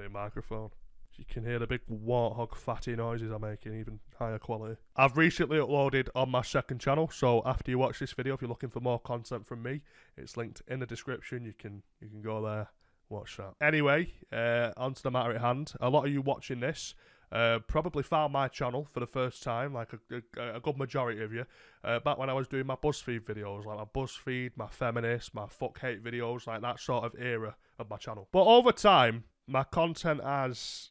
new microphone. You can hear the big warthog fatty noises I'm making, even higher quality. I've recently uploaded on my second channel, so after you watch this video, if you're looking for more content from me, it's linked in the description. You can go there, watch that. Anyway, on to the matter at hand. A lot of you watching this probably found my channel for the first time, like a good majority of you, back when I was doing my Buzzfeed videos, like my Buzzfeed, my feminist, my fuck hate videos, like that sort of era of my channel. But over time, my content has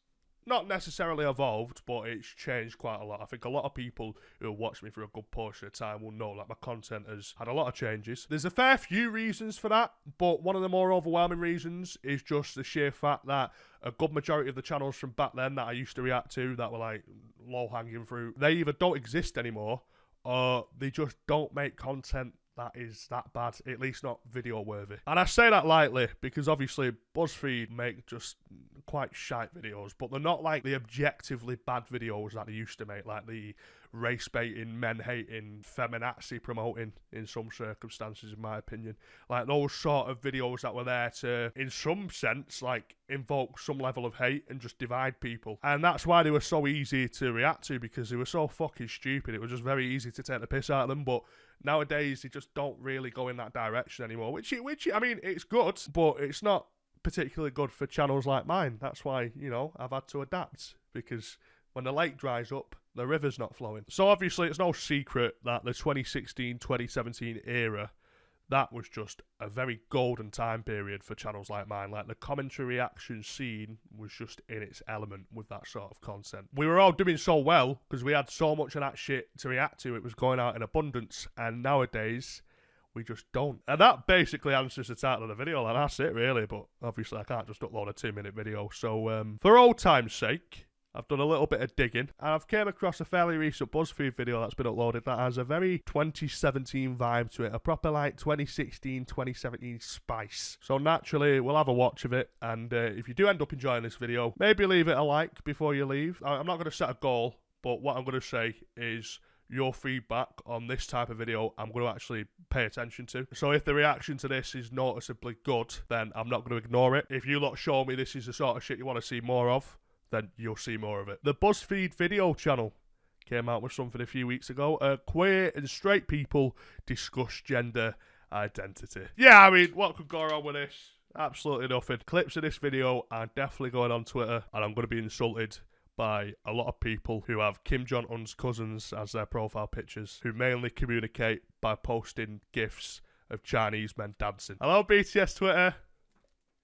not necessarily evolved, but it's changed quite a lot. I think a lot of people who have watched me for a good portion of time will know that my content has had a lot of changes. There's a fair few reasons for that, but one of the more overwhelming reasons is just the sheer fact that a good majority of the channels from back then that I used to react to that were like low-hanging fruit, they either don't exist anymore or they just don't make content that is that bad, at least not video worthy. And I say that lightly because obviously BuzzFeed make just quite shite videos, but they're not like the objectively bad videos that they used to make, like the race baiting, men hating, feminazi promoting in some circumstances, in my opinion. Like those sort of videos that were there to, in some sense, like invoke some level of hate and just divide people. And that's why they were so easy to react to, because they were so fucking stupid. It was just very easy to take the piss out of them, but nowadays they just don't really go in that direction anymore, which I mean, it's good, but it's not particularly good for channels like mine. That's why, you know, I've had to adapt, because when the lake dries up, the river's not flowing. So obviously it's no secret that the 2016-2017 era, that was just a very golden time period for channels like mine. Like the commentary reaction scene was just in its element with that sort of content. We were all doing so well because we had so much of that shit to react to. It was going out in abundance, and nowadays we just don't. And that basically answers the title of the video, and that's it really. But obviously I can't just upload a 2-minute video. So for old time's sake, I've done a little bit of digging, and I've came across a fairly recent BuzzFeed video that's been uploaded that has a very 2017 vibe to it, a proper like 2016, 2017 spice. So naturally, we'll have a watch of it, and if you do end up enjoying this video, maybe leave it a like before you leave. I'm not going to set a goal, but what I'm going to say is your feedback on this type of video I'm going to actually pay attention to. So if the reaction to this is noticeably good, then I'm not going to ignore it. If you lot show me this is the sort of shit you want to see more of, then you'll see more of it. The Buzzfeed video channel came out with something a few weeks ago. Queer and straight people discuss gender identity. Yeah, I mean, what could go wrong with this? Absolutely nothing. Clips of this video are definitely going on Twitter, and I'm going to be insulted by a lot of people who have Kim Jong-un's cousins as their profile pictures, who mainly communicate by posting GIFs of Chinese men dancing. Hello, BTS Twitter.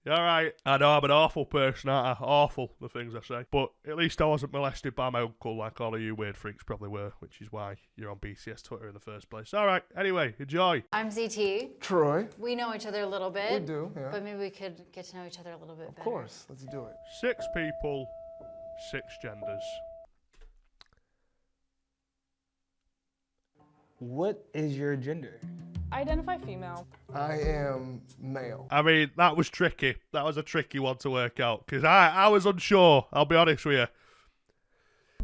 You alright? I know I'm an awful person, aren't I? Awful, the things I say. But at least I wasn't molested by my uncle like all of you weird freaks probably were, which is why you're on BTS Twitter in the first place. Alright, anyway, enjoy. I'm ZT. Troy. We know each other a little bit. We do, yeah. But maybe we could get to know each other a little bit better. Of course, let's do it. 6 people, 6 genders. What is your gender? I identify female. I am male. I mean, that was tricky. That was a tricky one to work out, because I was unsure, I'll be honest with you.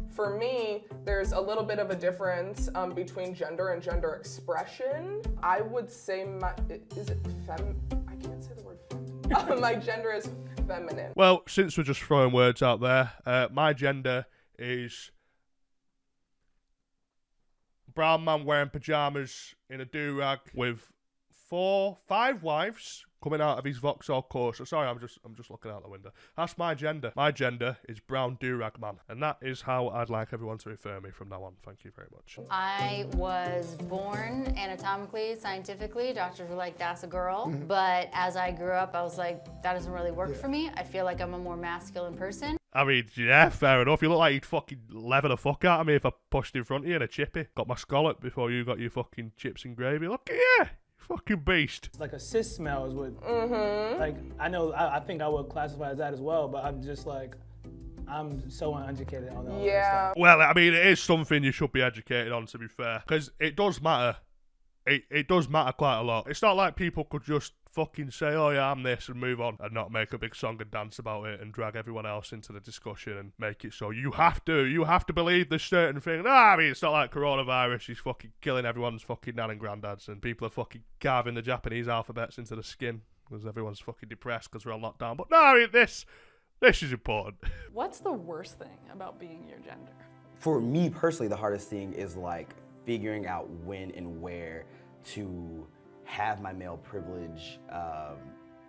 For me, there's a little bit of a difference between gender and gender expression. I would say is it I can't say the word fem. My gender is feminine. Well, since we're just throwing words out there, my gender is brown man wearing pajamas in a do-rag with 5 wives coming out of his Vauxhall Corsa. Sorry, I'm just looking out the window. That's my gender. My gender is brown do-rag man, and that is how I'd like everyone to refer me from now on. Thank you very much. I was born anatomically, scientifically. Doctors were like, that's a girl. But as I grew up, I was like, that doesn't really work for me. I feel like I'm a more masculine person. I mean, yeah, fair enough. You look like you'd fucking leather the fuck out of me if I pushed in front of you in a chippy. Got my scallop before you got your fucking chips and gravy. Look at you, fucking beast. It's like a cis smell is what, like, I know, I think I would classify as that as well, but I'm just like, I'm so uneducated on all that stuff. Well, I mean, it is something you should be educated on, to be fair, because it does matter. It does matter quite a lot. It's not like people could just fucking say, oh yeah, I'm this, and move on and not make a big song and dance about it and drag everyone else into the discussion and make it so you have to believe this certain thing. No, I mean, it's not like coronavirus is fucking killing everyone's fucking nan and granddads and people are fucking carving the Japanese alphabets into the skin because everyone's fucking depressed because we're on lockdown. But no, I mean, this, This is important. What's the worst thing about being your gender? For me personally, the hardest thing is like figuring out when and where to have my male privilege,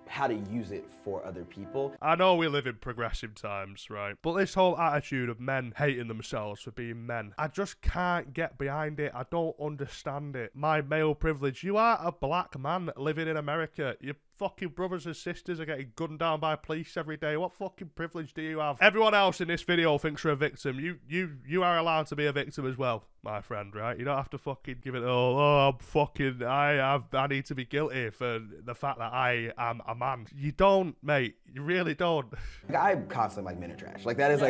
how to use it for other people. I know we live in progressive times, right? But this whole attitude of men hating themselves for being men, I just can't get behind it. I don't understand it. My male privilege. You are a black man living in America. Your fucking brothers and sisters are getting gunned down by police every day. What fucking privilege do you have? Everyone else in this video thinks you're a victim. You are allowed to be a victim as well, my friend, right? You don't have to fucking give it I need to be guilty for the fact that I am a man. You don't, mate. You really don't. I constantly like men are trash. Like that is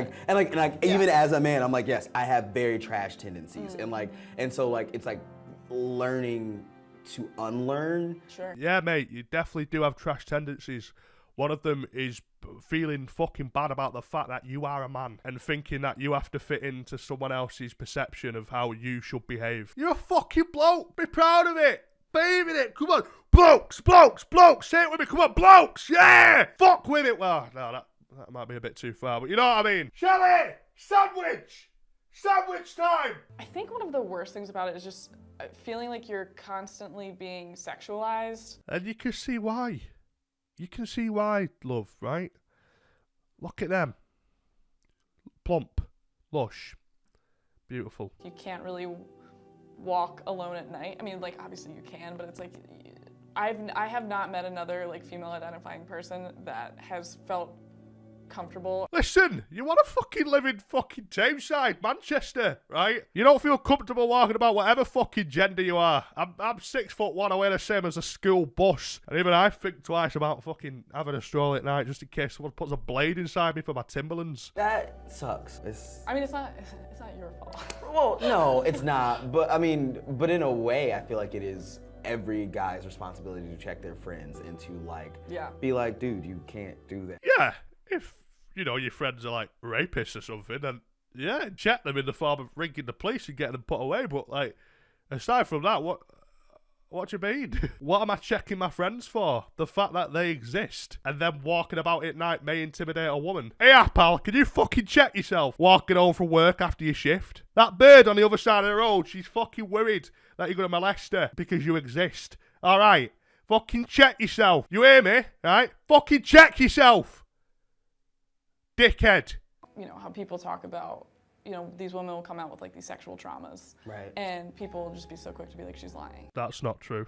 even as a man, I'm like, yes, I have very trash tendencies. And so it's like learning to unlearn. Sure. Yeah, mate, you definitely do have trash tendencies. One of them is feeling fucking bad about the fact that you are a man and thinking that you have to fit into someone else's perception of how you should behave. You're a fucking bloke. Be proud of it. Believe in it. Come on. Blokes. Say it with me. Come on, blokes. Yeah. Fuck women. Well, no, that might be a bit too far, but you know what I mean. Shelley, sandwich. Sandwich time. I think one of the worst things about it is just feeling like you're constantly being sexualized. And you can see why. You can see why, love, right? Look at them. Plump. Lush. Beautiful. You can't really walk alone at night. I mean, like, obviously you can, but it's like, I have not met another, like, female identifying person that has felt comfortable. Listen, you want to fucking live in fucking Tameside, Manchester, right? You don't feel comfortable walking about whatever fucking gender you are. I'm 6'1", I wear the same as a school bus. And even I think twice about fucking having a stroll at night just in case someone puts a blade inside me for my Timberlands. That sucks. I mean, it's not your fault. Well, no, it's not. But I mean, but in a way, I feel like it is every guy's responsibility to check their friends and to be like, dude, you can't do that. Yeah. If, your friends are like rapists or something, then yeah, check them in the form of ringing the police and getting them put away. But aside from that, what do you mean? What am I checking my friends for? The fact that they exist and them walking about at night may intimidate a woman. Hey, pal, can you fucking check yourself? Walking home from work after your shift. That bird on the other side of the road, she's fucking worried that you're going to molest her because you exist. All right, fucking check yourself. You hear me? Right? Fucking check yourself. Dickhead. How people talk about, these women will come out with these sexual traumas. Right. And people will just be so quick to be like, she's lying. That's not true.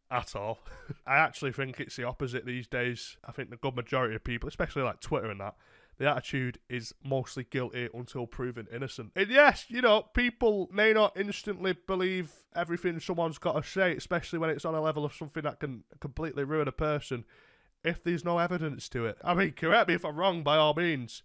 At all. I actually think it's the opposite these days. I think the good majority of people, especially like Twitter and that, the attitude is mostly guilty until proven innocent. And yes, people may not instantly believe everything someone's got to say, especially when it's on a level of something that can completely ruin a person, if there's no evidence to it. I mean, correct me if I'm wrong, by all means.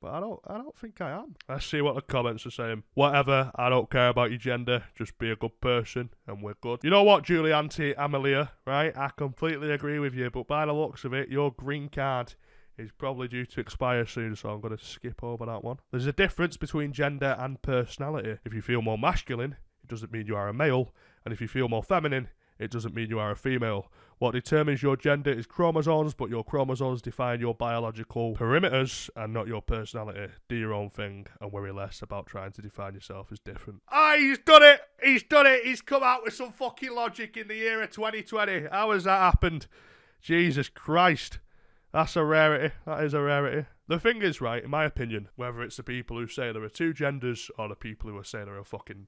But I don't think I am. Let's see what the comments are saying. Whatever, I don't care about your gender. Just be a good person, and we're good. You know what, Julianti Amelia, right? I completely agree with you, but by the looks of it, your green card is probably due to expire soon, so I'm going to skip over that one. There's a difference between gender and personality. If you feel more masculine, it doesn't mean you are a male. And if you feel more feminine, it doesn't mean you are a female. What determines your gender is chromosomes, but your chromosomes define your biological perimeters and not your personality. Do your own thing and worry less about trying to define yourself as different. Ah, he's done it! He's done it! He's come out with some fucking logic in the year of 2020. How has that happened? Jesus Christ. That's a rarity. That is a rarity. The thing is, right, in my opinion, whether it's the people who say there are two genders or the people who are saying there are fucking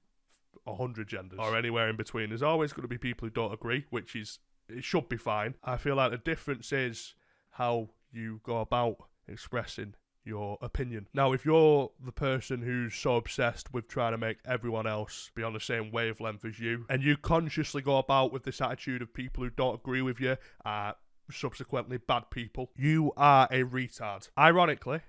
100 genders or anywhere in between, there's always going to be people who don't agree, which is, it should be fine. I feel like the difference is how you go about expressing your opinion. Now, if you're the person who's so obsessed with trying to make everyone else be on the same wavelength as you, and you consciously go about with this attitude of people who don't agree with you are subsequently bad people, you are a retard. Ironically,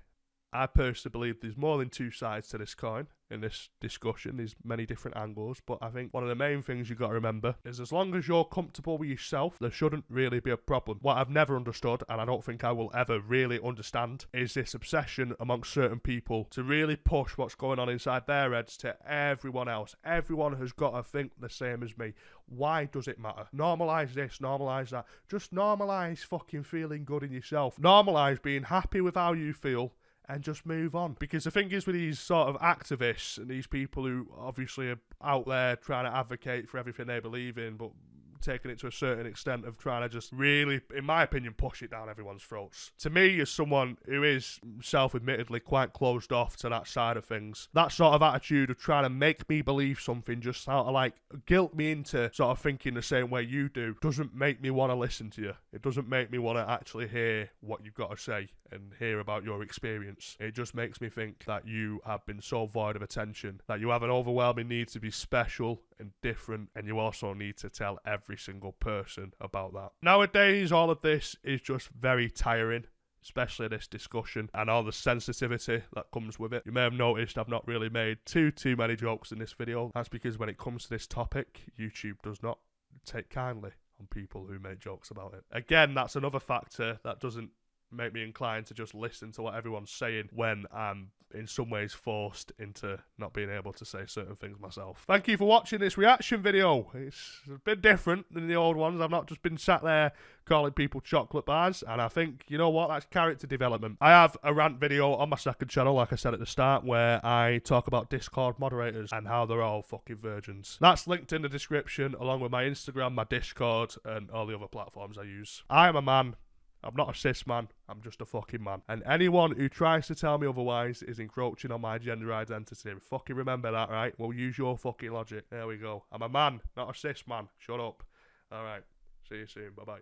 I personally believe there's more than two sides to this coin in this discussion. There's many different angles, but I think one of the main things you've got to remember is as long as you're comfortable with yourself, there shouldn't really be a problem. What I've never understood, and I don't think I will ever really understand, is this obsession amongst certain people to really push what's going on inside their heads to everyone else. Everyone has got to think the same as me. Why does it matter? Normalise this, normalise that. Just normalise fucking feeling good in yourself. Normalise being happy with how you feel and just move on. Because the thing is with these sort of activists and these people who obviously are out there trying to advocate for everything they believe in, but taking it to a certain extent of trying to just really, in my opinion, push it down everyone's throats. To me, as someone who is self-admittedly quite closed off to that side of things, that sort of attitude of trying to make me believe something, just sort of like guilt me into sort of thinking the same way you do, doesn't make me want to listen to you. It doesn't make me want to actually hear what you've got to say and hear about your experience. It just makes me think that you have been so void of attention, that you have an overwhelming need to be special and different, and you also need to tell every single person about that. Nowadays, all of this is just very tiring, especially this discussion and all the sensitivity that comes with it. You may have noticed I've not really made too many jokes in this video. That's because when it comes to this topic, YouTube does not take kindly on people who make jokes about it. Again, that's another factor that doesn't make me inclined to just listen to what everyone's saying when I'm in some ways forced into not being able to say certain things myself. Thank you for watching this reaction video. It's a bit different than the old ones. I've not just been sat there calling people chocolate bars, and I think, you know what, that's character development. I have a rant video on my second channel, like I said at the start, where I talk about Discord moderators and how they're all fucking virgins. That's linked in the description, along with my Instagram, my Discord, and all the other platforms I use. I am a man. I'm not a cis man, I'm just a fucking man. And anyone who tries to tell me otherwise is encroaching on my gender identity. Fucking remember that, right? We'll use your fucking logic. There we go. I'm a man, not a cis man. Shut up. Alright, see you soon. Bye-bye.